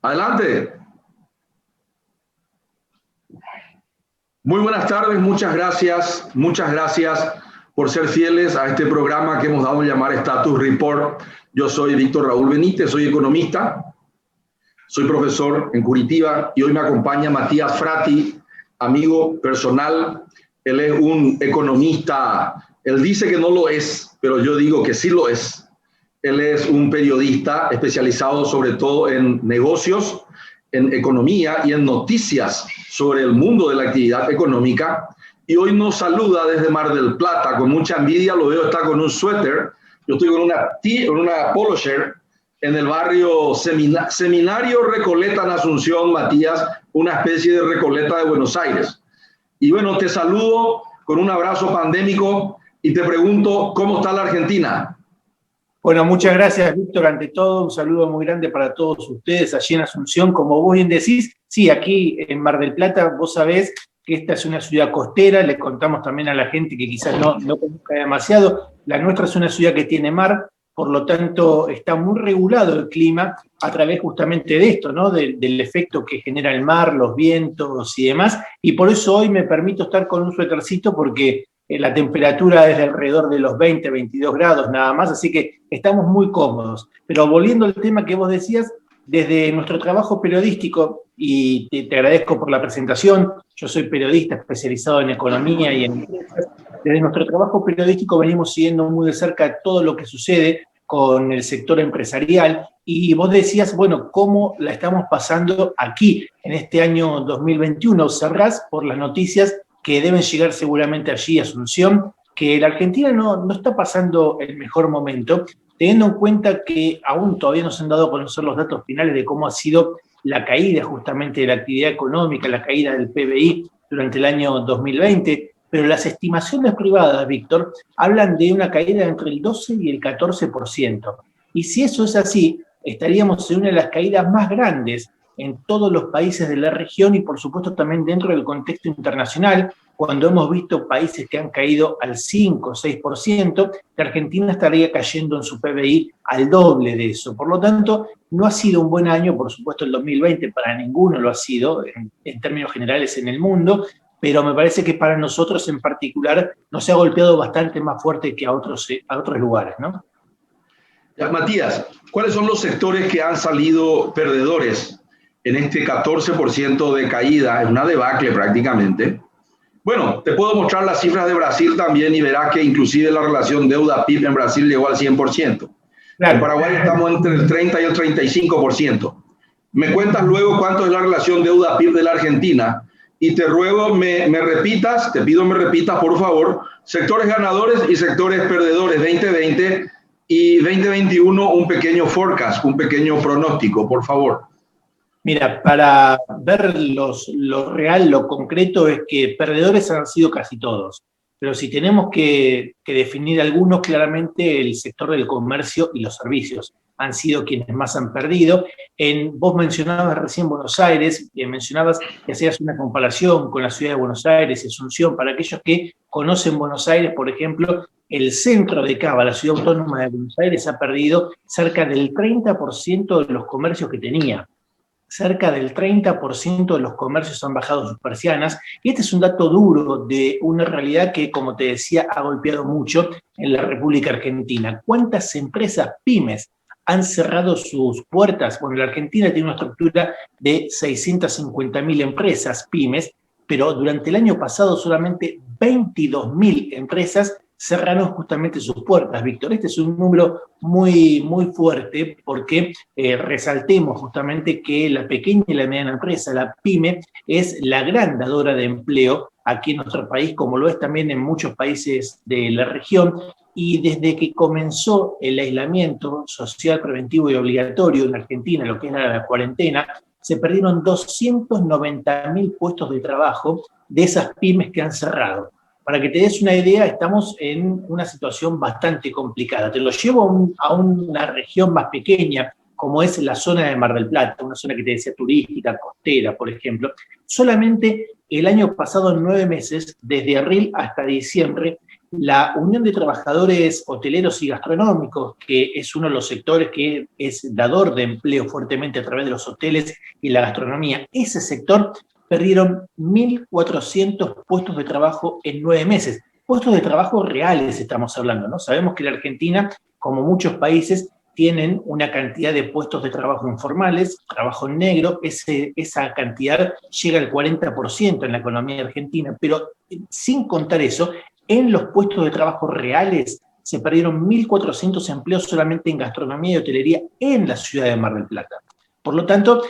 Adelante. Muy buenas tardes, muchas gracias por ser fieles a este programa que hemos dado a llamar Status Report. Yo soy Víctor Raúl Benítez, soy economista, soy profesor en Curitiba y hoy me acompaña Matías Frati, amigo personal. Él es un economista, él dice que no lo es, pero yo digo que sí lo es. Él es un periodista especializado sobre todo en negocios, en economía y en noticias sobre el mundo de la actividad económica. Y hoy nos saluda desde Mar del Plata, con mucha envidia, lo veo, está con un suéter. Yo estoy con una polo shirt en el barrio Seminario Recoleta en Asunción, Matías, una especie de Recoleta de Buenos Aires. Y bueno, te saludo con un abrazo pandémico y te pregunto, ¿cómo está la Argentina? Bueno, muchas gracias, Víctor. Ante todo, un saludo muy grande para todos ustedes allí en Asunción. Como vos bien decís, sí, aquí en Mar del Plata, vos sabés que esta es una ciudad costera. Le contamos también a la gente que quizás no conozca demasiado. La nuestra es una ciudad que tiene mar, por lo tanto está muy regulado el clima a través justamente de esto, ¿no? Del efecto que genera el mar, los vientos y demás. Y por eso hoy me permito estar con un suétercito porque la temperatura es de alrededor de los 20, 22 grados nada más, así que estamos muy cómodos. Pero volviendo al tema que vos decías, desde nuestro trabajo periodístico, y te agradezco por la presentación, yo soy periodista especializado en economía y en empresas, desde nuestro trabajo periodístico venimos siguiendo muy de cerca todo lo que sucede con el sector empresarial, y vos decías, bueno, ¿cómo la estamos pasando aquí en este año 2021? Cerrás por las noticias que deben llegar seguramente allí a Asunción, que la Argentina no está pasando el mejor momento, teniendo en cuenta que aún todavía no se han dado a conocer los datos finales de cómo ha sido la caída justamente de la actividad económica, la caída del PBI durante el año 2020, pero las estimaciones privadas, Víctor, hablan de una caída entre el 12 y el 14%. Y si eso es así, estaríamos en una de las caídas más grandes en todos los países de la región y por supuesto también dentro del contexto internacional, cuando hemos visto países que han caído al 5 o 6%, la Argentina estaría cayendo en su PBI al doble de eso. Por lo tanto, no ha sido un buen año, por supuesto el 2020 para ninguno lo ha sido en términos generales en el mundo, pero me parece que para nosotros en particular nos ha golpeado bastante más fuerte que a otros lugares, ¿no? Ya, Matías, ¿cuáles son los sectores que han salido perdedores en este 14% de caída? Es una debacle prácticamente. Bueno, te puedo mostrar las cifras de Brasil también y verás que inclusive la relación deuda-PIB en Brasil llegó al 100%. Claro. En Paraguay estamos entre el 30 y el 35%. Me cuentas luego cuánto es la relación deuda-PIB de la Argentina y te ruego te pido me repitas por favor, sectores ganadores y sectores perdedores 2020 y 2021, un pequeño forecast, un pequeño pronóstico, por favor. Mira, para ver lo real, lo concreto, es que perdedores han sido casi todos. Pero si tenemos que definir algunos, claramente el sector del comercio y los servicios han sido quienes más han perdido. Vos mencionabas recién Buenos Aires, mencionabas que hacías una comparación con la ciudad de Buenos Aires y Asunción. Para aquellos que conocen Buenos Aires, por ejemplo, el centro de Cava, la ciudad autónoma de Buenos Aires, ha perdido cerca del 30% de los comercios que tenía. Cerca del 30% de los comercios han bajado sus persianas, y este es un dato duro de una realidad que, como te decía, ha golpeado mucho en la República Argentina. ¿Cuántas empresas pymes han cerrado sus puertas? Bueno, la Argentina tiene una estructura de 650.000 empresas pymes, pero durante el año pasado solamente 22.000 empresas cerraron justamente sus puertas, Víctor. Este es un número muy, muy fuerte porque resaltemos justamente que la pequeña y la mediana empresa, la PYME, es la gran dadora de empleo aquí en nuestro país, como lo es también en muchos países de la región. Y desde que comenzó el aislamiento social preventivo y obligatorio en Argentina, lo que es la cuarentena, se perdieron 290.000 puestos de trabajo de esas pymes que han cerrado. Para que te des una idea, estamos en una situación bastante complicada. Te lo llevo a una región más pequeña, como es la zona de Mar del Plata, una zona que te decía turística, costera, por ejemplo. Solamente el año pasado, en 9 meses, desde abril hasta diciembre, La Unión de Trabajadores Hoteleros y Gastronómicos, que es uno de los sectores que es dador de empleo fuertemente a través de los hoteles y la gastronomía, ese sector perdieron 1.400 puestos de trabajo en 9 meses. Puestos de trabajo reales estamos hablando, ¿no? Sabemos que la Argentina, como muchos países, tienen una cantidad de puestos de trabajo informales, trabajo negro, esa cantidad llega al 40% en la economía argentina, pero sin contar eso, en los puestos de trabajo reales se perdieron 1.400 empleos solamente en gastronomía y hotelería en la ciudad de Mar del Plata. Por lo tanto,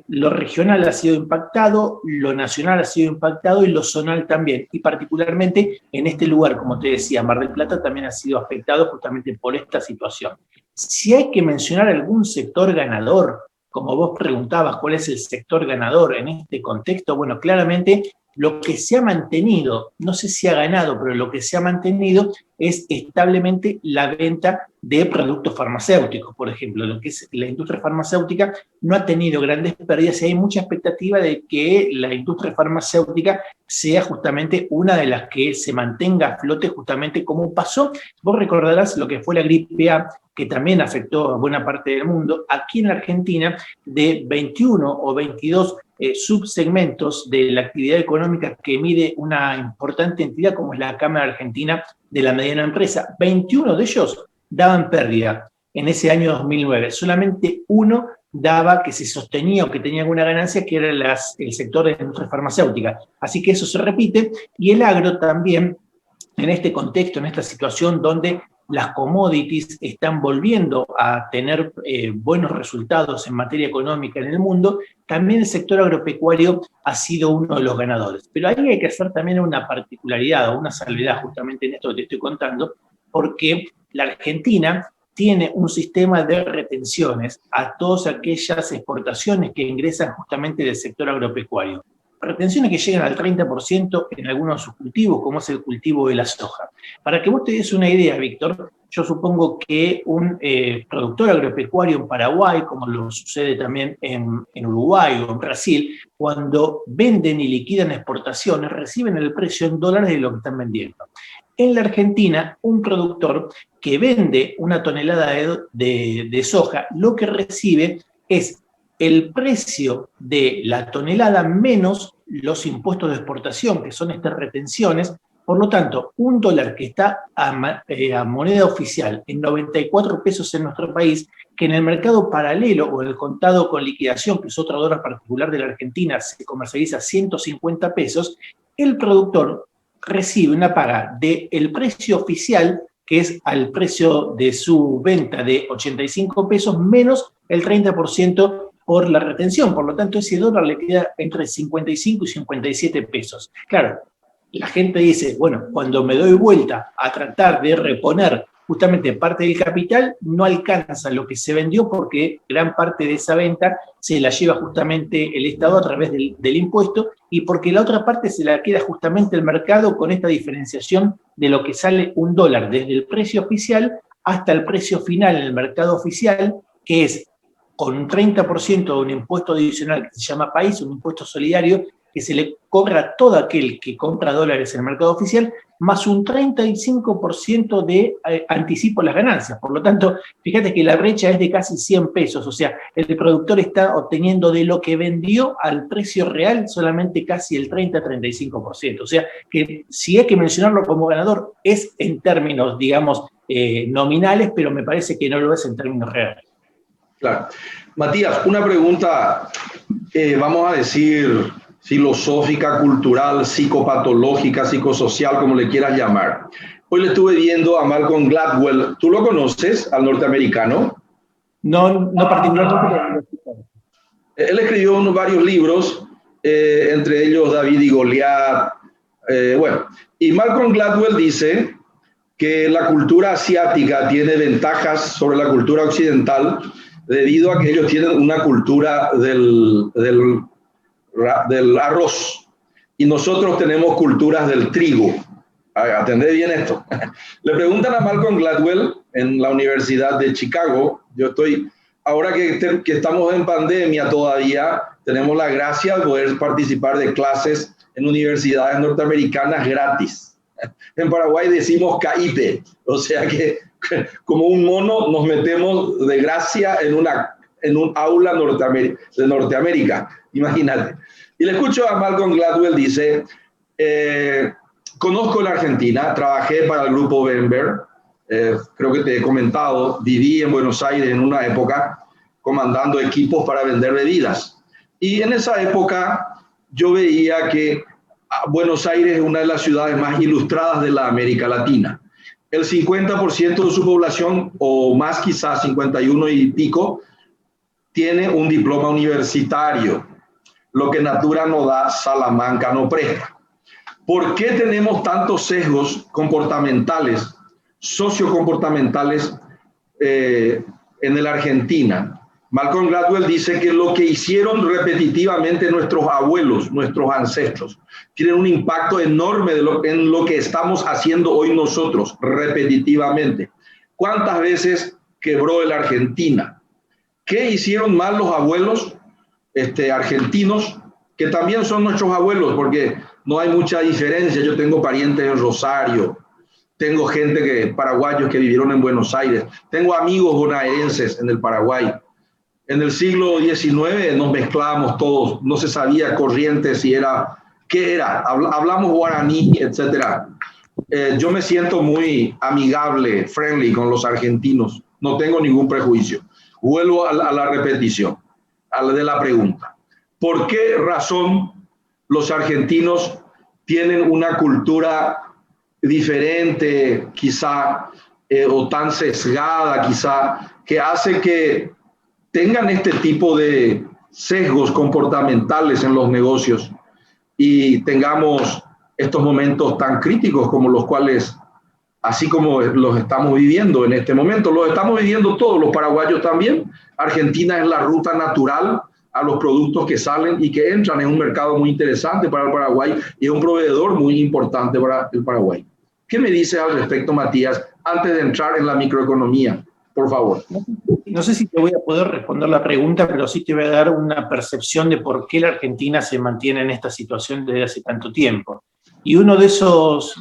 lo regional ha sido impactado, lo nacional ha sido impactado y lo zonal también. Y particularmente en este lugar, como te decía, Mar del Plata también ha sido afectado justamente por esta situación. Si hay que mencionar algún sector ganador, como vos preguntabas, ¿cuál es el sector ganador en este contexto? Bueno, claramente lo que se ha mantenido, no sé si ha ganado, pero lo que se ha mantenido es establemente la venta de productos farmacéuticos, por ejemplo. Lo que es la industria farmacéutica no ha tenido grandes pérdidas y hay mucha expectativa de que la industria farmacéutica sea justamente una de las que se mantenga a flote justamente como pasó. Vos recordarás lo que fue la gripe A, que también afectó a buena parte del mundo. Aquí en la Argentina, de 21 o 22 subsegmentos de la actividad económica que mide una importante entidad como es la Cámara Argentina de la Mediana Empresa, 21 de ellos daban pérdida en ese año 2009. Solamente uno daba que se sostenía o que tenía alguna ganancia, que era el sector de la industria farmacéutica. Así que eso se repite, y el agro también, en este contexto, en esta situación donde las commodities están volviendo a tener buenos resultados en materia económica en el mundo, también el sector agropecuario ha sido uno de los ganadores. Pero ahí hay que hacer también una particularidad o una salvedad justamente en esto que te estoy contando, porque la Argentina tiene un sistema de retenciones a todas aquellas exportaciones que ingresan justamente del sector agropecuario. Retenciones que llegan al 30% en algunos de sus cultivos, como es el cultivo de la soja. Para que vos te des una idea, Víctor, yo supongo que un productor agropecuario en Paraguay, como lo sucede también en Uruguay o en Brasil, cuando venden y liquidan exportaciones, reciben el precio en dólares de lo que están vendiendo. En la Argentina, un productor que vende una tonelada de soja, lo que recibe es el precio de la tonelada menos los impuestos de exportación, que son estas retenciones. Por lo tanto, un dólar que está a moneda oficial en 94 pesos en nuestro país, que en el mercado paralelo o el contado con liquidación, que es otro dólar particular de la Argentina, se comercializa a 150 pesos, el productor recibe una paga del precio oficial, que es al precio de su venta de 85 pesos, menos el 30% por la retención. Por lo tanto, ese dólar le queda entre 55 y 57 pesos. Claro, la gente dice, bueno, cuando me doy vuelta a tratar de reponer justamente parte del capital, no alcanza lo que se vendió porque gran parte de esa venta se la lleva justamente el Estado a través del impuesto y porque la otra parte se la queda justamente el mercado con esta diferenciación de lo que sale un dólar desde el precio oficial hasta el precio final en el mercado oficial, que es con un 30% de un impuesto adicional que se llama país, un impuesto solidario, que se le cobra a todo aquel que compra dólares en el mercado oficial, más un 35% de anticipo a las ganancias. Por lo tanto, fíjate que la brecha es de casi 100 pesos, o sea, el productor está obteniendo de lo que vendió al precio real solamente casi el 30-35%. O sea, que si hay que mencionarlo como ganador, es en términos, digamos, nominales, pero me parece que no lo es en términos reales. Claro. Matías, una pregunta, vamos a decir, filosófica, cultural, psicopatológica, psicosocial, como le quieras llamar. Hoy le estuve viendo a Malcolm Gladwell. ¿Tú lo conoces, al norteamericano? No particularmente. Él escribió varios libros, entre ellos David y Goliat. Y Malcolm Gladwell dice que la cultura asiática tiene ventajas sobre la cultura occidental debido a que ellos tienen una cultura del arroz y nosotros tenemos culturas del trigo. Atendé bien esto. Le preguntan a Malcolm Gladwell en la Universidad de Chicago. Ahora que estamos en pandemia todavía, tenemos la gracia de poder participar de clases en universidades norteamericanas gratis. En Paraguay decimos caíte, o sea que como un mono nos metemos de gracia en un aula de Norteamérica, imagínate. Y le escucho a Malcolm Gladwell, dice, conozco la Argentina, trabajé para el grupo Bember, creo que te he comentado, viví en Buenos Aires en una época comandando equipos para vender bebidas. Y en esa época yo veía que Buenos Aires es una de las ciudades más ilustradas de la América Latina. El 50% de su población, o más quizás 51 y pico, tiene un diploma universitario. Lo que Natura no da, Salamanca no presta. ¿Por qué tenemos tantos sesgos comportamentales, sociocomportamentales en la Argentina? Malcolm Gladwell dice que lo que hicieron repetitivamente nuestros abuelos, nuestros ancestros, tienen un impacto enorme en lo que estamos haciendo hoy nosotros, repetitivamente. ¿Cuántas veces quebró la Argentina? ¿Qué hicieron mal los abuelos argentinos, que también son nuestros abuelos? Porque no hay mucha diferencia. Yo tengo parientes en Rosario, tengo paraguayos que vivieron en Buenos Aires, tengo amigos bonaerenses en el Paraguay. En el siglo XIX nos mezclábamos todos, no se sabía Corrientes qué era, hablamos guaraní, etc. Yo me siento muy amigable, friendly con los argentinos, no tengo ningún prejuicio. Vuelvo a la repetición, a la de la pregunta. ¿Por qué razón los argentinos tienen una cultura diferente, quizá, o tan sesgada, quizá, que hace que tengan este tipo de sesgos comportamentales en los negocios y tengamos estos momentos tan críticos como los cuales, así como los estamos viviendo en este momento, los estamos viviendo todos los paraguayos también? Argentina es la ruta natural a los productos que salen y que entran en un mercado muy interesante para el Paraguay y es un proveedor muy importante para el Paraguay. ¿Qué me dice al respecto, Matías, antes de entrar en la microeconomía? Por favor. No sé si te voy a poder responder la pregunta, pero sí te voy a dar una percepción de por qué la Argentina se mantiene en esta situación desde hace tanto tiempo. Y uno de esos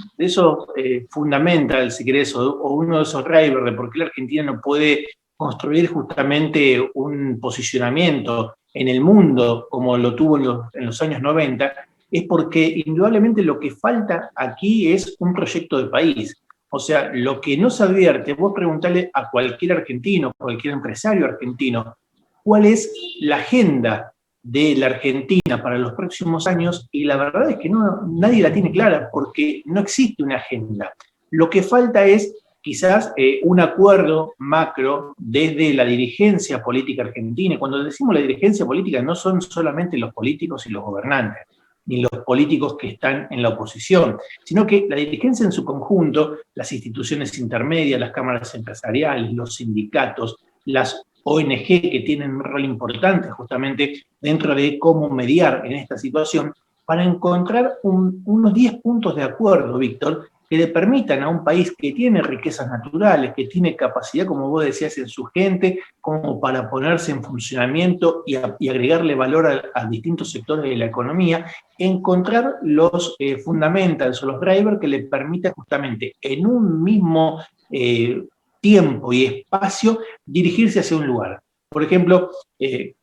fundamentals, si querés, o uno de esos drivers de por qué la Argentina no puede construir justamente un posicionamiento en el mundo como lo tuvo en los años 90, es porque indudablemente lo que falta aquí es un proyecto de país. O sea, lo que no se advierte, vos preguntale a cualquier argentino, cualquier empresario argentino, cuál es la agenda de la Argentina para los próximos años, y la verdad es que nadie la tiene clara, porque no existe una agenda. Lo que falta es quizás un acuerdo macro desde la dirigencia política argentina. Cuando decimos la dirigencia política, no son solamente los políticos y los gobernantes, ni los políticos que están en la oposición, sino que la dirigencia en su conjunto, las instituciones intermedias, las cámaras empresariales, los sindicatos, las ONG que tienen un rol importante justamente dentro de cómo mediar en esta situación, para encontrar unos 10 puntos de acuerdo, Víctor, que le permitan a un país que tiene riquezas naturales, que tiene capacidad, como vos decías, en su gente, como para ponerse en funcionamiento y agregarle valor a distintos sectores de la economía, encontrar los fundamentals o los drivers que le permitan justamente en un mismo tiempo y espacio dirigirse hacia un lugar. Por ejemplo,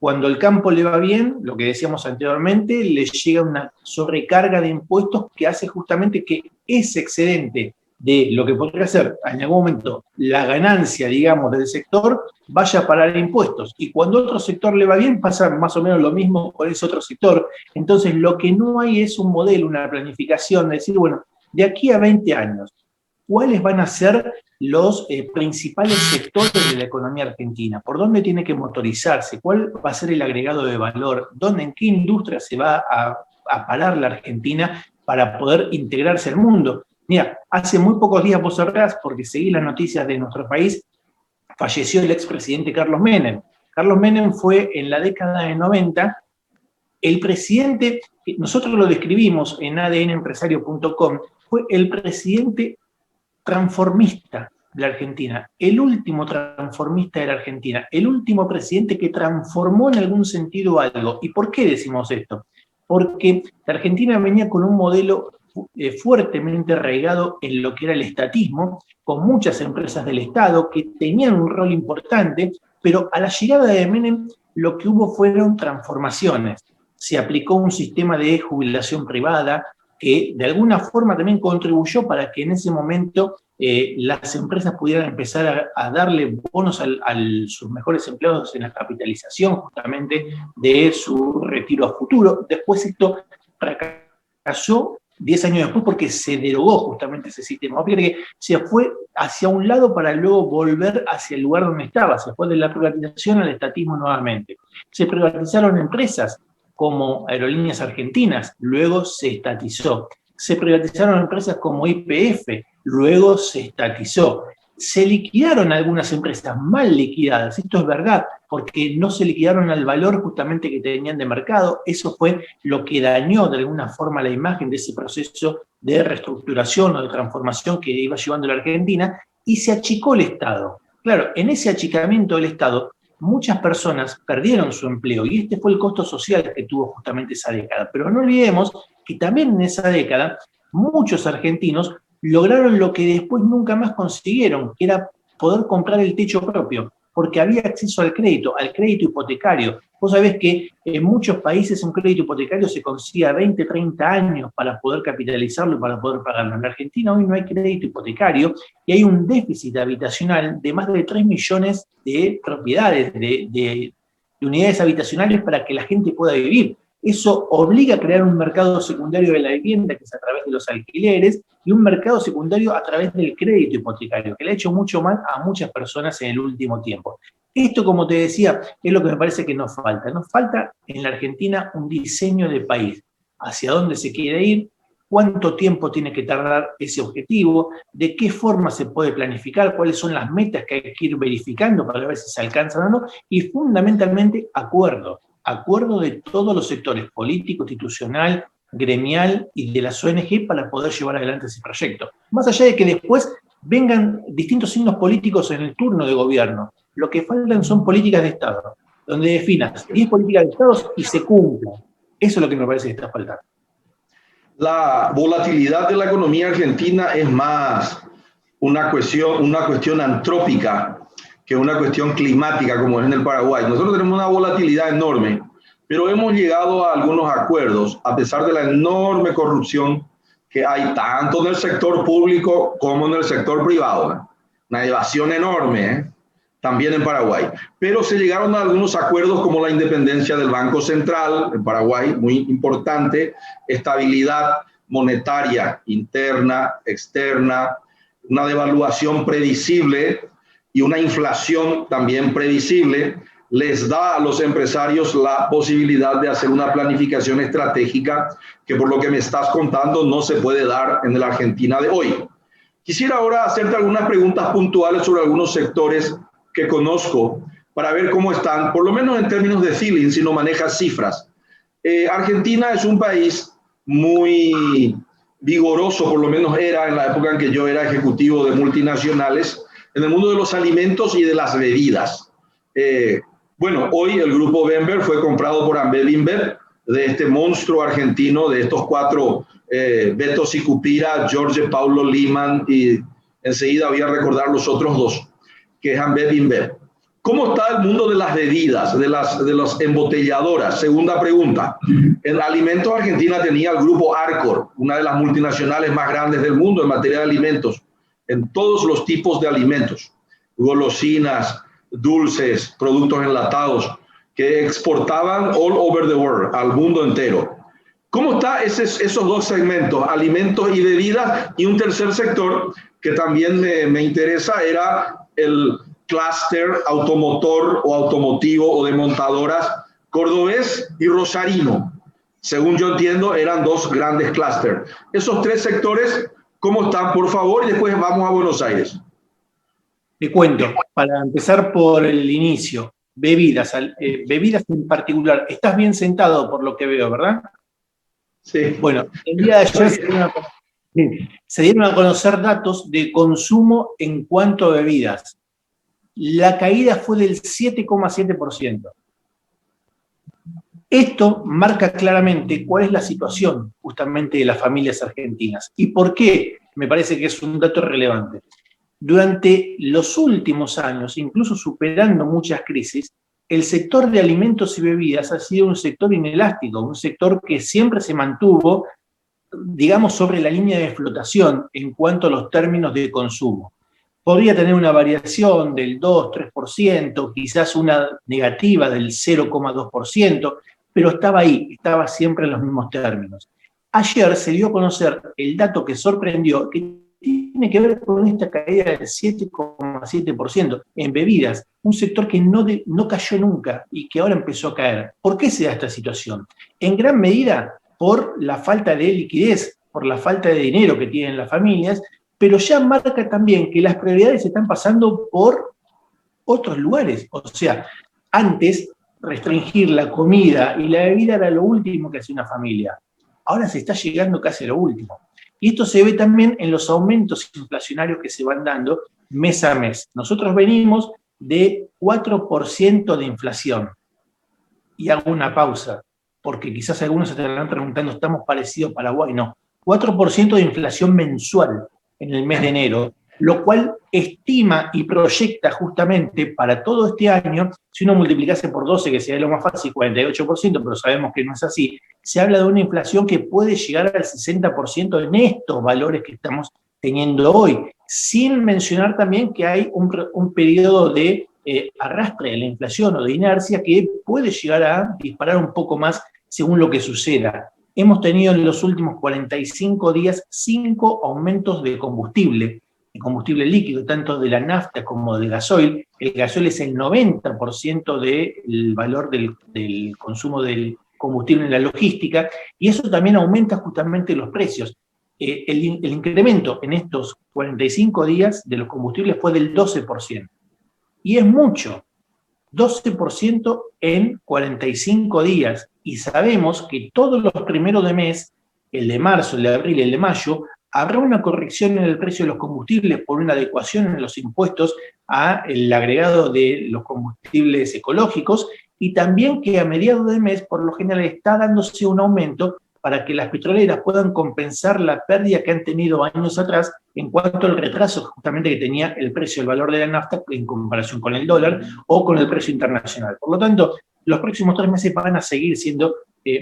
cuando el campo le va bien, lo que decíamos anteriormente, le llega una sobrecarga de impuestos que hace justamente que ese excedente de lo que podría ser en algún momento la ganancia, digamos, del sector, vaya a parar impuestos. Y cuando otro sector le va bien, pasa más o menos lo mismo con ese otro sector. Entonces, lo que no hay es un modelo, una planificación, de decir, bueno, de aquí a 20 años, ¿cuáles van a ser los principales sectores de la economía argentina? ¿Por dónde tiene que motorizarse? ¿Cuál va a ser el agregado de valor? ¿En qué industria se va a parar la Argentina para poder integrarse al mundo? Mira, hace muy pocos días, vos sabrás, porque seguí las noticias de nuestro país, falleció el expresidente Carlos Menem. Carlos Menem fue en la década de 90 el presidente, nosotros lo describimos en adnempresario.com, fue el presidente transformista de la Argentina, el último transformista de la Argentina, el último presidente que transformó en algún sentido algo. ¿Y por qué decimos esto? Porque la Argentina venía con un modelo fuertemente arraigado en lo que era el estatismo, con muchas empresas del Estado que tenían un rol importante, pero a la llegada de Menem lo que hubo fueron transformaciones. Se aplicó un sistema de jubilación privada que de alguna forma también contribuyó para que en ese momento las empresas pudieran empezar a darle bonos a sus mejores empleados en la capitalización justamente de su retiro a futuro. Después esto fracasó 10 años después porque se derogó justamente ese sistema. Que se fue hacia un lado para luego volver hacia el lugar donde estaba. Se fue de la privatización al estatismo nuevamente. Se privatizaron empresas como Aerolíneas Argentinas, luego se estatizó. Se privatizaron empresas como YPF, luego se estatizó. Se liquidaron algunas empresas mal liquidadas, esto es verdad, porque no se liquidaron al valor justamente que tenían de mercado. Eso fue lo que dañó de alguna forma la imagen de ese proceso de reestructuración o de transformación que iba llevando la Argentina, y se achicó el Estado. Claro, en ese achicamiento del Estado, muchas personas perdieron su empleo y este fue el costo social que tuvo justamente esa década. Pero no olvidemos que también en esa década muchos argentinos lograron lo que después nunca más consiguieron, que era poder comprar el techo propio, porque había acceso al crédito hipotecario. Vos sabés que en muchos países un crédito hipotecario se consigue a 20, 30 años para poder capitalizarlo y para poder pagarlo. En la Argentina hoy no hay crédito hipotecario y hay un déficit habitacional de más de 3 millones de propiedades, de unidades habitacionales para que la gente pueda vivir. Eso obliga a crear un mercado secundario de la vivienda, que es a través de los alquileres, y un mercado secundario a través del crédito hipotecario, que le ha hecho mucho mal a muchas personas en el último tiempo. Esto, como te decía, es lo que me parece que nos falta. Nos falta en la Argentina un diseño de país. Hacia dónde se quiere ir, cuánto tiempo tiene que tardar ese objetivo, de qué forma se puede planificar, cuáles son las metas que hay que ir verificando para ver si se alcanzan o no, y fundamentalmente acuerdo de todos los sectores, político, institucional, gremial y de las ONG para poder llevar adelante ese proyecto. Más allá de que después vengan distintos signos políticos en el turno de gobierno, lo que faltan son políticas de Estado, donde definas 10 políticas de Estado y se cumplan. Eso es lo que me parece que está faltando. La volatilidad de la economía argentina es más una cuestión antrópica que una cuestión climática como es en el Paraguay. Nosotros tenemos una volatilidad enorme, pero hemos llegado a algunos acuerdos a pesar de la enorme corrupción que hay tanto en el sector público como en el sector privado. Una evasión enorme, también en Paraguay. Pero se llegaron a algunos acuerdos como la independencia del Banco Central en Paraguay, muy importante, estabilidad monetaria interna, externa, una devaluación predecible y una inflación también previsible, les da a los empresarios la posibilidad de hacer una planificación estratégica que por lo que me estás contando no se puede dar en la Argentina de hoy. Quisiera ahora hacerte algunas preguntas puntuales sobre algunos sectores que conozco para ver cómo están, por lo menos en términos de feeling, si no manejas cifras. Argentina es un país muy vigoroso, por lo menos era en la época en que yo era ejecutivo de multinacionales, en el mundo de los alimentos y de las bebidas. Bueno, hoy el grupo Bember fue comprado por Ambev InBev, de este monstruo argentino, de estos 4, Beto Sicupira, Jorge Paulo Liman, y enseguida voy a recordar los otros 2, que es Ambev InBev. ¿Cómo está el mundo de las bebidas, de las embotelladoras? Segunda pregunta. En alimentos, Argentina tenía el grupo Arcor, una de las multinacionales más grandes del mundo en materia de alimentos, en todos los tipos de alimentos, golosinas, dulces, productos enlatados, que exportaban all over the world, al mundo entero. ¿Cómo están esos 2 segmentos, alimentos y bebidas? Y un tercer sector que también me interesa era el clúster automotor o automotivo o de montadoras cordobés y rosarino. Según yo entiendo, eran 2 grandes clústeres. Esos 3 sectores, ¿cómo están, por favor? Y después vamos a Buenos Aires. Te cuento, para empezar por el inicio, bebidas en particular. Estás bien sentado por lo que veo, ¿verdad? Sí. Bueno, el día de ayer se dieron a conocer datos de consumo en cuanto a bebidas. La caída fue del 7,7%. Esto marca claramente cuál es la situación justamente de las familias argentinas. ¿Y por qué? Me parece que es un dato relevante. Durante los últimos años, incluso superando muchas crisis, el sector de alimentos y bebidas ha sido un sector inelástico, un sector que siempre se mantuvo, digamos, sobre la línea de flotación en cuanto a los términos de consumo. Podría tener una variación del 2-3%, quizás una negativa del 0,2%, pero estaba ahí, estaba siempre en los mismos términos. Ayer se dio a conocer el dato que sorprendió, que tiene que ver con esta caída del 7,7% en bebidas, un sector que no cayó nunca y que ahora empezó a caer. ¿Por qué se da esta situación? En gran medida por la falta de liquidez, por la falta de dinero que tienen las familias, pero ya marca también que las prioridades se están pasando por otros lugares. O sea, antes restringir la comida y la bebida era lo último que hacía una familia. Ahora se está llegando casi a lo último. Y esto se ve también en los aumentos inflacionarios que se van dando mes a mes. Nosotros venimos de 4% de inflación. Y hago una pausa, porque quizás algunos se estarán preguntando, ¿estamos parecidos a Paraguay? No. 4% de inflación mensual en el mes de enero, lo cual estima y proyecta justamente para todo este año, si uno multiplicase por 12, que sería lo más fácil, 48%, pero sabemos que no es así, se habla de una inflación que puede llegar al 60% en estos valores que estamos teniendo hoy, sin mencionar también que hay un periodo de arrastre de la inflación o de inercia que puede llegar a disparar un poco más según lo que suceda. Hemos tenido en los últimos 45 días 5 aumentos de combustible líquido, tanto de la nafta como del gasoil. El gasoil es el 90% del valor del consumo del combustible en la logística, y eso también aumenta justamente los precios. El incremento en estos 45 días de los combustibles fue del 12%. Y es mucho, 12% en 45 días. Y sabemos que todos los primeros de mes, el de marzo, el de abril y el de mayo, habrá una corrección en el precio de los combustibles por una adecuación en los impuestos al agregado de los combustibles ecológicos, y también que a mediados de mes, por lo general, está dándose un aumento para que las petroleras puedan compensar la pérdida que han tenido años atrás en cuanto al retraso justamente que tenía el precio, el valor de la nafta en comparación con el dólar o con el precio internacional. Por lo tanto, los próximos 3 meses van a seguir siendo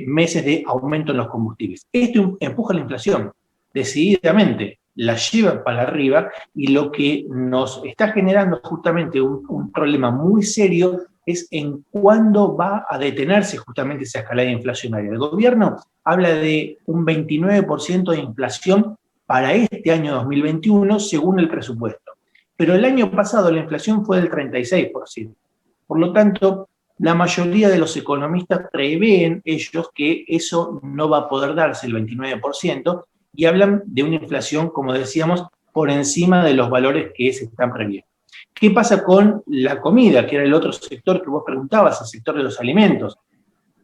meses de aumento en los combustibles. Esto empuja la inflación decididamente, la lleva para arriba, y lo que nos está generando justamente un problema muy serio es en cuándo va a detenerse justamente esa escalada inflacionaria. El gobierno habla de un 29% de inflación para este año 2021 según el presupuesto. Pero el año pasado la inflación fue del 36%. Por lo tanto, la mayoría de los economistas prevén ellos que eso no va a poder darse, el 29%, y hablan de una inflación, como decíamos, por encima de los valores que se están previendo. ¿Qué pasa con la comida, que era el otro sector que vos preguntabas, el sector de los alimentos?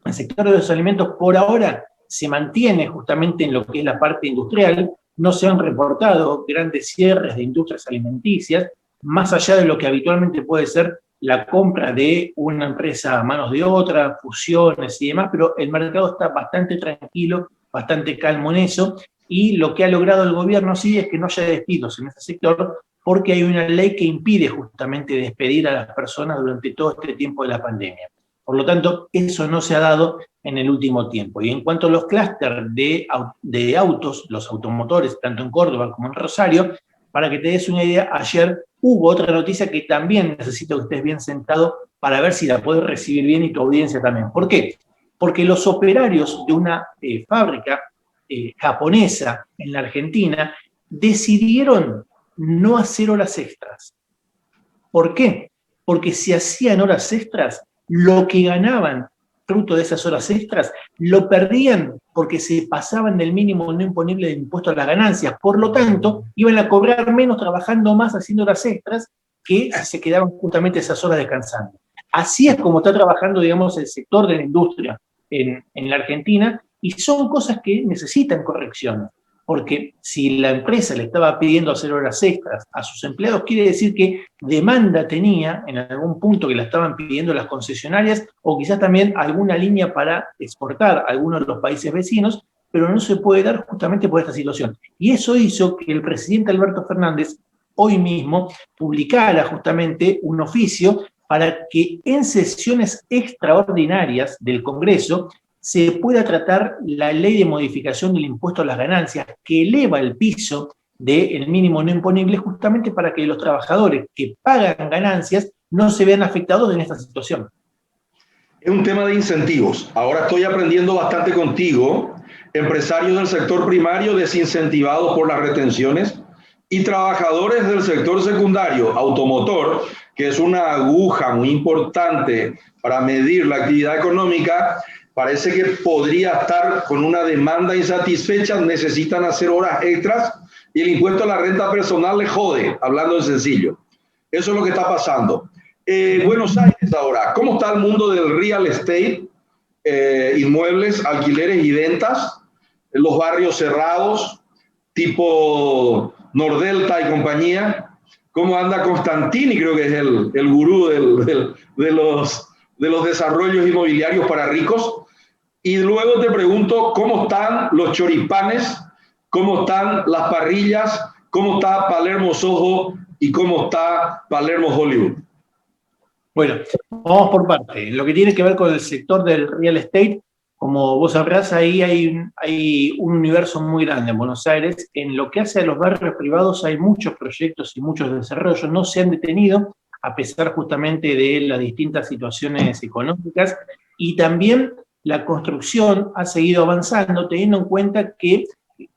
El sector de los alimentos por ahora se mantiene justamente en lo que es la parte industrial. No se han reportado grandes cierres de industrias alimenticias, más allá de lo que habitualmente puede ser la compra de una empresa a manos de otra, fusiones y demás, pero el mercado está bastante tranquilo, bastante calmo en eso, y lo que ha logrado el gobierno sí es que no haya despidos en ese sector, porque hay una ley que impide justamente despedir a las personas durante todo este tiempo de la pandemia. Por lo tanto, eso no se ha dado en el último tiempo. Y en cuanto a los clústeres de autos, los automotores, tanto en Córdoba como en Rosario, para que te des una idea, ayer hubo otra noticia que también necesito que estés bien sentado para ver si la puedes recibir bien y tu audiencia también. ¿Por qué? Porque los operarios de una fábrica japonesa en la Argentina decidieron no hacer horas extras. ¿Por qué? Porque si hacían horas extras, lo que ganaban fruto de esas horas extras lo perdían porque se pasaban del mínimo no imponible de impuesto a las ganancias. Por lo tanto, iban a cobrar menos trabajando más haciendo horas extras que si se quedaban justamente esas horas descansando. Así es como está trabajando, digamos, el sector de la industria en la Argentina, y son cosas que necesitan correcciones. porque si la empresa le estaba pidiendo hacer horas extras a sus empleados, quiere decir que demanda tenía en algún punto que la estaban pidiendo las concesionarias, o quizás también alguna línea para exportar a algunos de los países vecinos, pero no se puede dar justamente por esta situación. Y eso hizo que el presidente Alberto Fernández hoy mismo publicara justamente un oficio para que en sesiones extraordinarias del Congreso se pueda tratar la ley de modificación del impuesto a las ganancias, que eleva el piso del mínimo no imponible justamente para que los trabajadores que pagan ganancias no se vean afectados en esta situación. Es un tema de incentivos. Ahora estoy aprendiendo bastante contigo. Empresarios del sector primario desincentivados por las retenciones y trabajadores del sector secundario, automotor, que es una aguja muy importante para medir la actividad económica, parece que podría estar con una demanda insatisfecha, necesitan hacer horas extras y el impuesto a la renta personal les jode, hablando en sencillo. Eso es lo que está pasando. Buenos Aires ahora, ¿cómo está el mundo del real estate? Inmuebles, alquileres y ventas, los barrios cerrados, tipo Nordelta y compañía. ¿Cómo anda Constantini? Creo que es el gurú de los desarrollos inmobiliarios para ricos. Y luego te pregunto, ¿cómo están los choripanes? ¿Cómo están las parrillas? ¿Cómo está Palermo Soho? ¿Y cómo está Palermo Hollywood? Bueno, vamos por parte. En lo que tiene que ver con el sector del real estate, como vos sabrás, ahí hay un universo muy grande en Buenos Aires. En lo que hace a los barrios privados hay muchos proyectos y muchos desarrollos. No se han detenido, a pesar justamente de las distintas situaciones económicas. Y también la construcción ha seguido avanzando, teniendo en cuenta que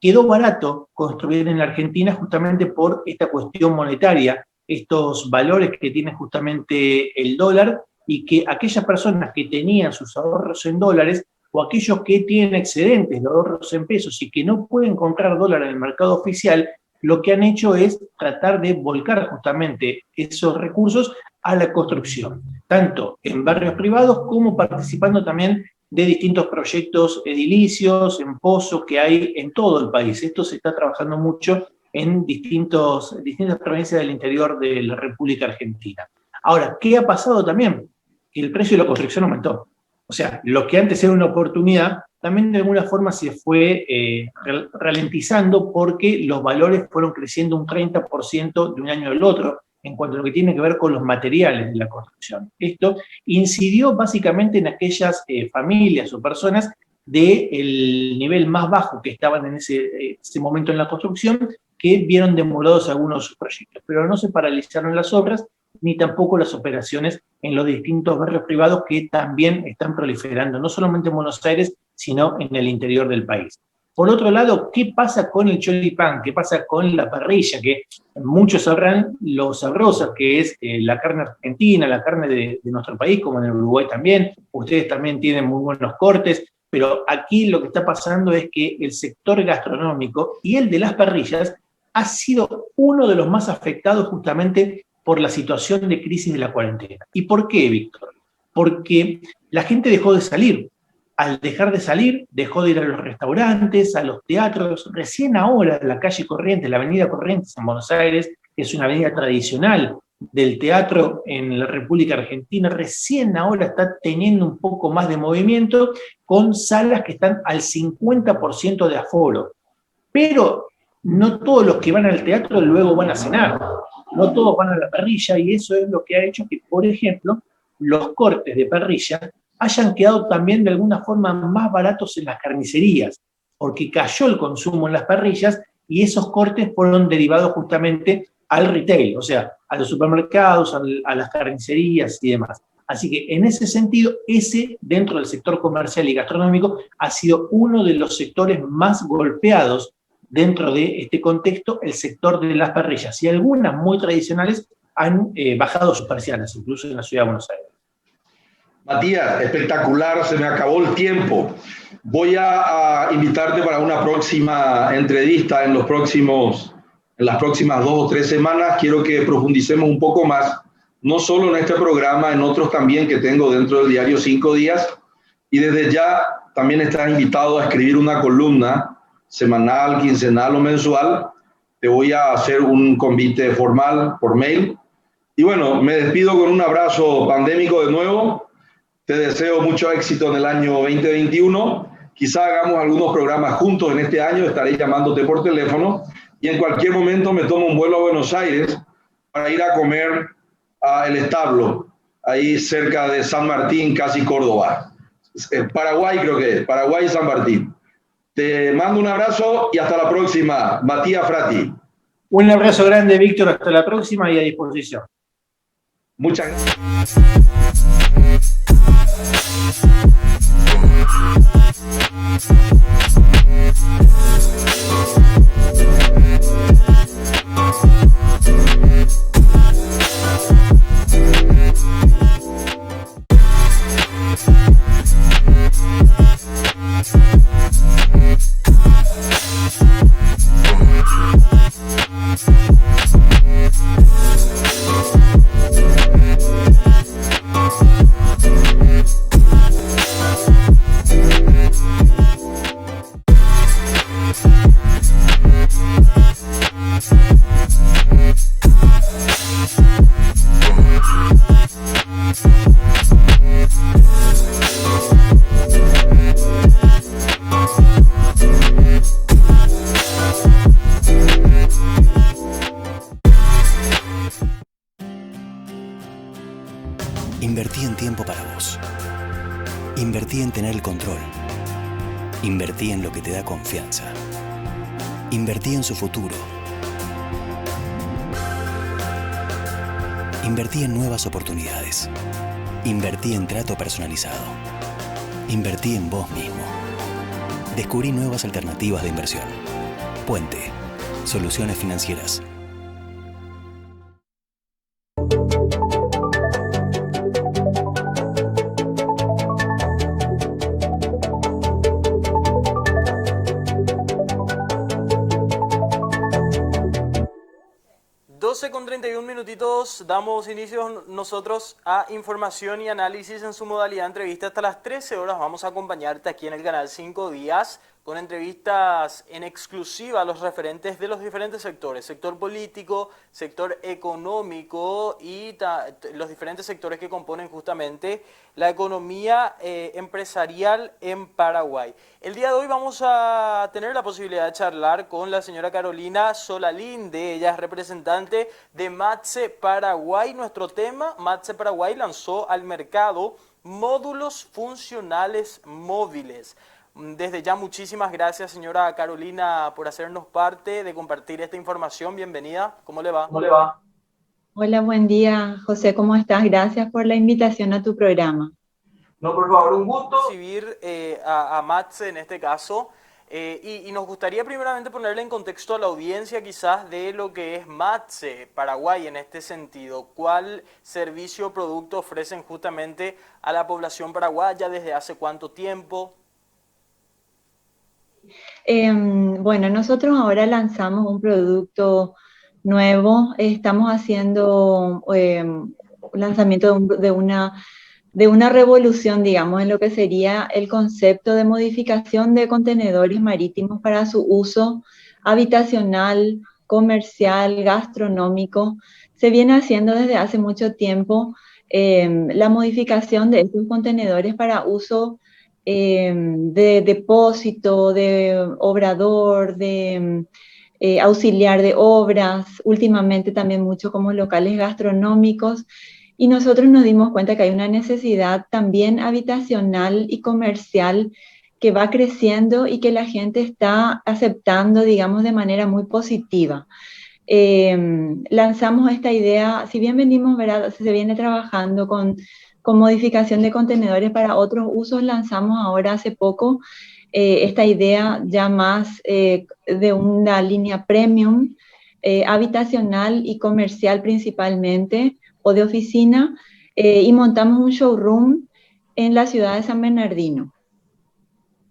quedó barato construir en la Argentina justamente por esta cuestión monetaria, estos valores que tiene justamente el dólar, y que aquellas personas que tenían sus ahorros en dólares o aquellos que tienen excedentes de ahorros en pesos y que no pueden comprar dólar en el mercado oficial, lo que han hecho es tratar de volcar justamente esos recursos a la construcción, tanto en barrios privados como participando también de distintos proyectos edilicios, en pozos que hay en todo el país. Esto se está trabajando mucho en distintas provincias del interior de la República Argentina. Ahora, ¿qué ha pasado también? Que el precio de la construcción aumentó. O sea, lo que antes era una oportunidad, también de alguna forma se fue ralentizando porque los valores fueron creciendo un 30% de un año al otro en cuanto a lo que tiene que ver con los materiales de la construcción. Esto incidió básicamente en aquellas familias o personas del nivel más bajo que estaban en ese momento en la construcción, que vieron demorados algunos proyectos, pero no se paralizaron las obras ni tampoco las operaciones en los distintos barrios privados que también están proliferando, no solamente en Buenos Aires, sino en el interior del país. Por otro lado, ¿qué pasa con el choripán? ¿Qué pasa con la parrilla? Que muchos sabrán lo sabrosa que es la carne argentina, la carne de nuestro país, como en el Uruguay también. Ustedes también tienen muy buenos cortes, pero aquí lo que está pasando es que el sector gastronómico y el de las parrillas ha sido uno de los más afectados justamente por la situación de crisis de la cuarentena. ¿Y por qué, Víctor? Porque la gente dejó de salir. Al dejar de salir, dejó de ir a los restaurantes, a los teatros. Recién ahora la calle Corrientes, la avenida Corrientes en Buenos Aires, que es una avenida tradicional del teatro en la República Argentina, recién ahora está teniendo un poco más de movimiento, con salas que están al 50% de aforo. Pero no todos los que van al teatro luego van a cenar, no todos van a la parrilla, y eso es lo que ha hecho que, por ejemplo, los cortes de parrilla hayan quedado también de alguna forma más baratos en las carnicerías, porque cayó el consumo en las parrillas y esos cortes fueron derivados justamente al retail, o sea, a los supermercados, a las carnicerías y demás. Así que en ese sentido, ese dentro del sector comercial y gastronómico ha sido uno de los sectores más golpeados dentro de este contexto, el sector de las parrillas, y algunas muy tradicionales han bajado sus persianas, incluso en la ciudad de Buenos Aires. Matías, espectacular, se me acabó el tiempo. Voy a invitarte para una próxima entrevista en las próximas 2 o 3 semanas. Quiero que profundicemos un poco más, no solo en este programa, en otros también que tengo dentro del diario 5 Días. Y desde ya también estás invitado a escribir una columna semanal, quincenal o mensual, te voy a hacer un convite formal por mail. Y bueno, me despido con un abrazo pandémico de nuevo. Te deseo mucho éxito en el año 2021. Quizá hagamos algunos programas juntos en este año. Estaré llamándote por teléfono y en cualquier momento me tomo un vuelo a Buenos Aires para ir a comer a El Establo, ahí cerca de San Martín, casi Córdoba. Paraguay creo que es, Paraguay y San Martín. Te mando un abrazo y hasta la próxima. Matías Frati. Un abrazo grande, Víctor. Hasta la próxima y a disposición. Muchas gracias. Invertí en tiempo para vos. Invertí en tener el control. Invertí en lo que te da confianza. Invertí en su futuro. Invertí en nuevas oportunidades. Invertí en trato personalizado. Invertí en vos mismo. Descubrí nuevas alternativas de inversión. Puente. Soluciones financieras. Con 31 minutitos damos inicio nosotros a información y análisis en su modalidad entrevista. Hasta las 13 horas vamos a acompañarte aquí en el canal 5 días con entrevistas en exclusiva a los referentes de los diferentes sectores, sector político, sector económico y los diferentes sectores que componen justamente la economía empresarial en Paraguay. El día de hoy vamos a tener la posibilidad de charlar con la señora Carolina Solalinde. Ella es representante de MATSE Paraguay. Nuestro tema, MATSE Paraguay lanzó al mercado módulos funcionales móviles. Desde ya, muchísimas gracias, señora Carolina, por hacernos parte de compartir esta información. Bienvenida. ¿Cómo le va? ¿Cómo le va? Hola, buen día, José. ¿Cómo estás? Gracias por la invitación a tu programa. No, por favor, un gusto recibir a MATSE en este caso. Y nos gustaría primeramente ponerle en contexto a la audiencia quizás de lo que es MATSE Paraguay en este sentido. ¿Cuál servicio o producto ofrecen justamente a la población paraguaya? ¿Desde hace cuánto tiempo? Bueno, nosotros ahora lanzamos un producto nuevo. Estamos haciendo un lanzamiento de una revolución, digamos, en lo que sería el concepto de modificación de contenedores marítimos para su uso habitacional, comercial, gastronómico. Se viene haciendo desde hace mucho tiempo la modificación de estos contenedores para uso de depósito, de obrador, de auxiliar de obras, últimamente también mucho como locales gastronómicos. Y nosotros nos dimos cuenta que hay una necesidad también habitacional y comercial que va creciendo y que la gente está aceptando, digamos, de manera muy positiva. Lanzamos esta idea, si bien venimos, ¿verdad? Se viene trabajando con modificación de contenedores para otros usos, lanzamos ahora hace poco esta idea ya más de una línea premium, habitacional y comercial principalmente, o de oficina, y montamos un showroom en la ciudad de San Bernardino.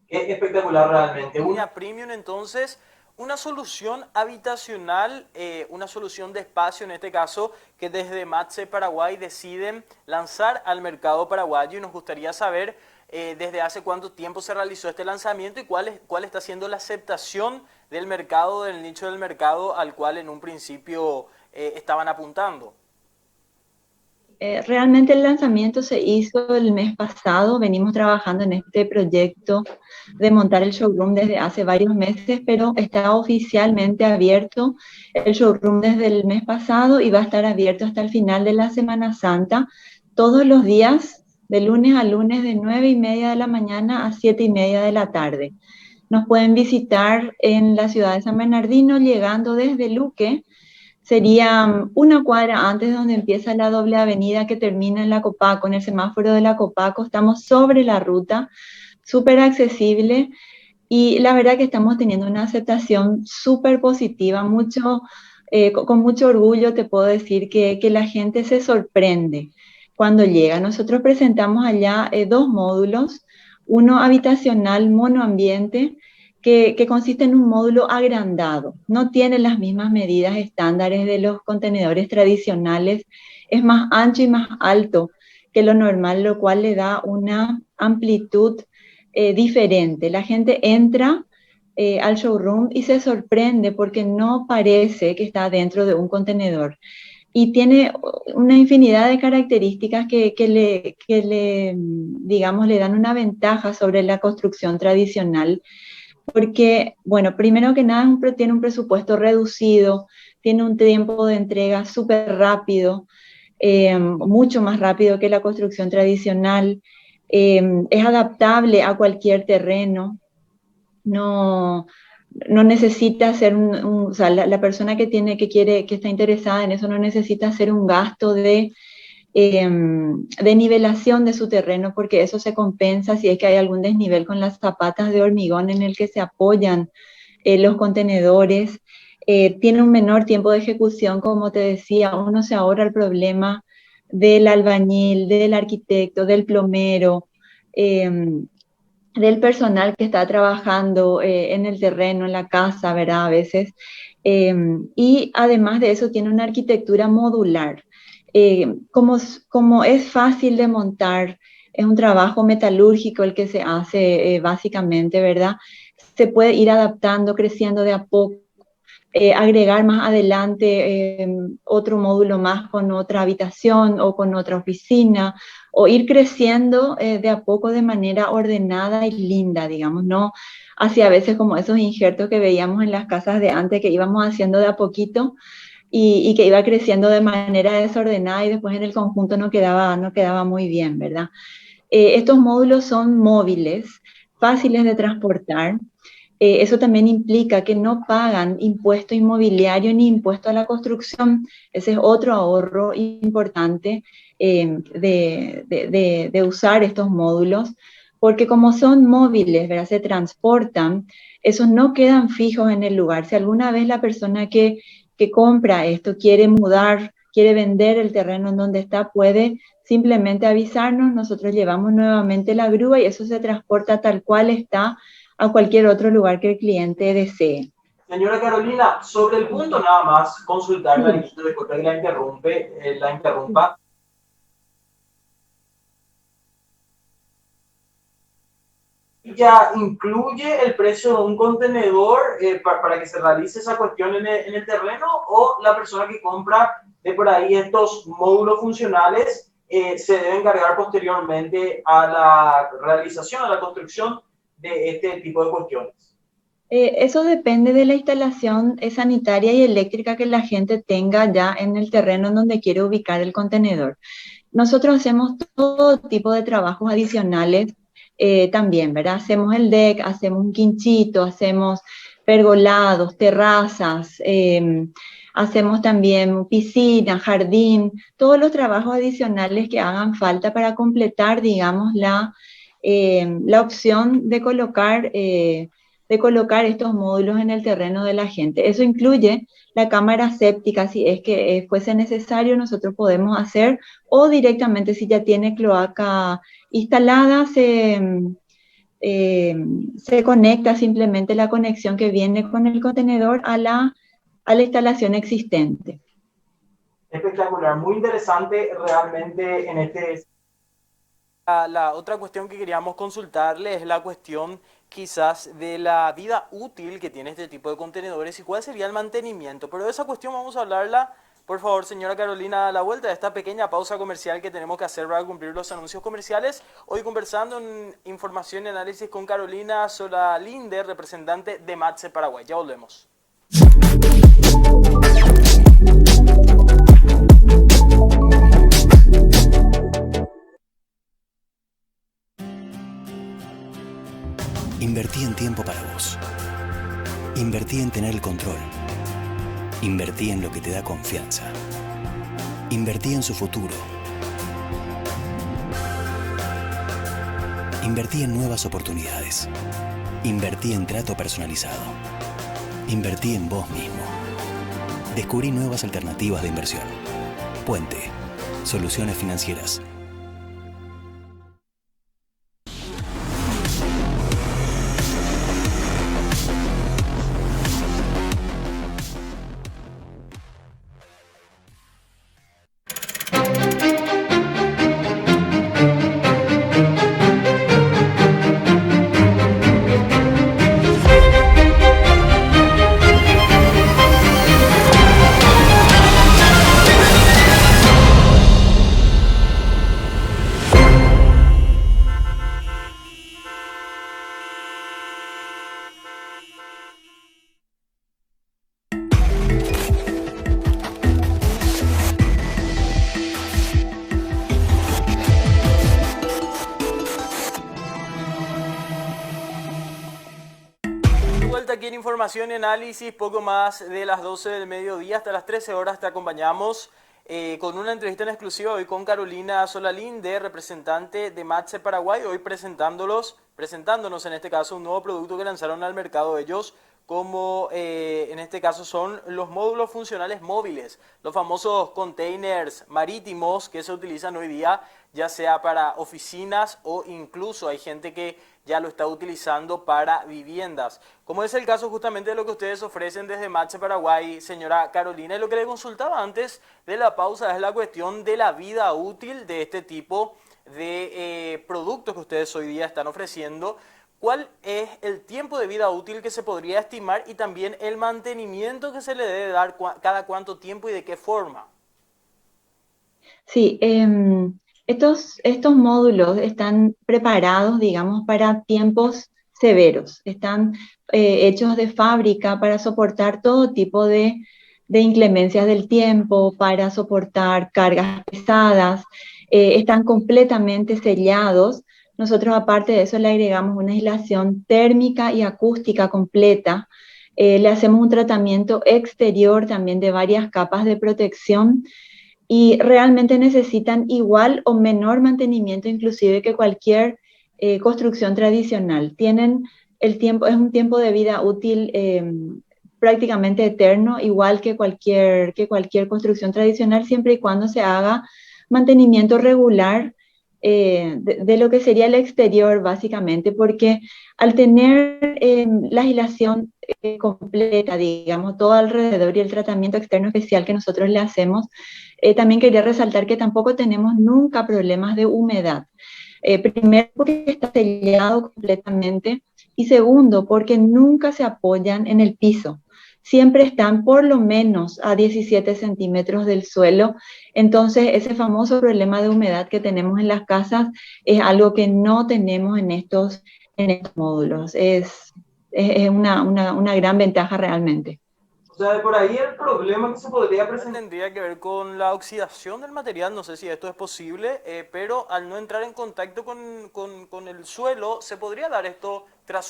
Es espectacular realmente. Una premium entonces, una solución habitacional, una solución de espacio en este caso, que desde MATSE Paraguay deciden lanzar al mercado paraguayo, y nos gustaría saber desde hace cuánto tiempo se realizó este lanzamiento y cuál está siendo la aceptación del mercado, del nicho del mercado al cual en un principio estaban apuntando. Realmente el lanzamiento se hizo el mes pasado, venimos trabajando en este proyecto de montar el showroom desde hace varios meses, pero está oficialmente abierto el showroom desde el mes pasado y va a estar abierto hasta el final de la Semana Santa, todos los días, de lunes a lunes, de 9:30 de la mañana a 7:30 de la tarde. Nos pueden visitar en la ciudad de San Bernardino, llegando desde Luque. Sería una cuadra antes de donde empieza la doble avenida que termina en la Copaco, en el semáforo de la Copaco. Estamos sobre la ruta, súper accesible y la verdad que estamos teniendo una aceptación súper positiva, con mucho orgullo te puedo decir que la gente se sorprende cuando llega. Nosotros presentamos allá 2 módulos, uno habitacional monoambiente, que consiste en un módulo agrandado. No tiene las mismas medidas estándares de los contenedores tradicionales, es más ancho y más alto que lo normal, lo cual le da una amplitud diferente. La gente entra al showroom y se sorprende porque no parece que está dentro de un contenedor. Y tiene una infinidad de características digamos, le dan una ventaja sobre la construcción tradicional porque, bueno, primero que nada tiene un presupuesto reducido, tiene un tiempo de entrega súper rápido, mucho más rápido que la construcción tradicional, es adaptable a cualquier terreno, no, no necesita hacer o sea, la persona que está interesada en eso no necesita hacer un gasto de nivelación de su terreno, porque eso se compensa si es que hay algún desnivel con las zapatas de hormigón en el que se apoyan los contenedores. Tiene un menor tiempo de ejecución, como te decía, uno se ahorra el problema del albañil, del arquitecto, del plomero, del personal que está trabajando en el terreno, en la casa, ¿verdad? A veces. Y además de eso tiene una arquitectura modular. Como es fácil de montar, es un trabajo metalúrgico el que se hace básicamente, ¿verdad? Se puede ir adaptando, creciendo de a poco, agregar más adelante otro módulo más con otra habitación o con otra oficina, o ir creciendo de a poco de manera ordenada y linda, digamos, no así a veces como esos injertos que veíamos en las casas de antes que íbamos haciendo de a poquito y que iba creciendo de manera desordenada y después en el conjunto no quedaba muy bien, ¿verdad? Estos módulos son móviles, fáciles de transportar. Eso también implica que no pagan impuesto inmobiliario ni impuesto a la construcción. Ese es otro ahorro importante de usar estos módulos, porque como son móviles, ¿verdad? Se transportan, esos no quedan fijos en el lugar. Si alguna vez la persona que compra esto quiere mudar, quiere vender el terreno en donde está, puede simplemente avisarnos, nosotros llevamos nuevamente la grúa y eso se transporta tal cual está a cualquier otro lugar que el cliente desee. Señora Carolina, sobre el punto nada más, consultarla, disculpe que la interrumpa. ¿Ya incluye el precio de un contenedor para que se realice esa cuestión en el terreno, o la persona que compra de por ahí estos módulos funcionales se debe encargar posteriormente a la realización, a la construcción de este tipo de cuestiones? Eso depende de la instalación sanitaria y eléctrica que la gente tenga ya en el terreno en donde quiere ubicar el contenedor. Nosotros hacemos todo tipo de trabajos adicionales también, ¿verdad? Hacemos el deck, hacemos un quinchito, hacemos pergolados, terrazas, hacemos también piscina, jardín, todos los trabajos adicionales que hagan falta para completar, digamos, la opción de colocar estos módulos en el terreno de la gente. Eso incluye la cámara séptica, si es que fuese necesario, nosotros podemos hacer, o directamente si ya tiene cloaca instalada, se conecta simplemente la conexión que viene con el contenedor a la instalación existente. Espectacular, muy interesante realmente en este La otra cuestión que queríamos consultarle es la cuestión quizás de la vida útil que tiene este tipo de contenedores y cuál sería el mantenimiento. Pero de esa cuestión vamos a hablarla, por favor, señora Carolina, a la vuelta de esta pequeña pausa comercial que tenemos que hacer para cumplir los anuncios comerciales. Hoy conversando en información y análisis con Carolina Solalinde, representante de MATSE Paraguay. Ya volvemos. Invertí en tiempo para vos. Invertí en tener el control. Invertí en lo que te da confianza. Invertí en su futuro. Invertí en nuevas oportunidades. Invertí en trato personalizado. Invertí en vos mismo. Descubrí nuevas alternativas de inversión. Puente. Soluciones financieras. Aquí en Información y Análisis, poco más de las 12 del mediodía hasta las 13 horas te acompañamos con una entrevista en exclusiva hoy con Carolina Solalinde, representante de MATSE Paraguay, hoy presentándonos en este caso un nuevo producto que lanzaron al mercado ellos, como en este caso son los módulos funcionales móviles, los famosos containers marítimos que se utilizan hoy día, ya sea para oficinas o incluso hay gente que ya lo está utilizando para viviendas. Como es el caso justamente de lo que ustedes ofrecen desde MATSE Paraguay, señora Carolina, y lo que le consultaba antes de la pausa es la cuestión de la vida útil de este tipo de productos que ustedes hoy día están ofreciendo. ¿Cuál es el tiempo de vida útil que se podría estimar y también el mantenimiento que se le debe dar cada cuánto tiempo y de qué forma? Sí, estos módulos están preparados, digamos, para tiempos severos. Están hechos de fábrica para soportar todo tipo de inclemencias del tiempo, para soportar cargas pesadas. Están completamente sellados. Nosotros, aparte de eso, le agregamos una aislación térmica y acústica completa. Le hacemos un tratamiento exterior también de varias capas de protección y realmente necesitan igual o menor mantenimiento inclusive que cualquier construcción tradicional. Tienen el tiempo, es un tiempo de vida útil prácticamente eterno, igual que cualquier construcción tradicional, siempre y cuando se haga mantenimiento regular de lo que sería el exterior, básicamente, porque al tener la aislación completa, digamos, todo alrededor y el tratamiento externo especial que nosotros le hacemos, también quería resaltar que tampoco tenemos nunca problemas de humedad. Primero, porque está sellado completamente, y segundo, porque nunca se apoyan en el piso. Siempre están por lo menos a 17 centímetros del suelo. Entonces, ese famoso problema de humedad que tenemos en las casas es algo que no tenemos en estos módulos. Es una gran ventaja realmente. O sea, por ahí el problema que se podría presentar tendría que ver con la oxidación del material, no sé si esto es posible, pero al no entrar en contacto con el suelo, se podría dar esto tras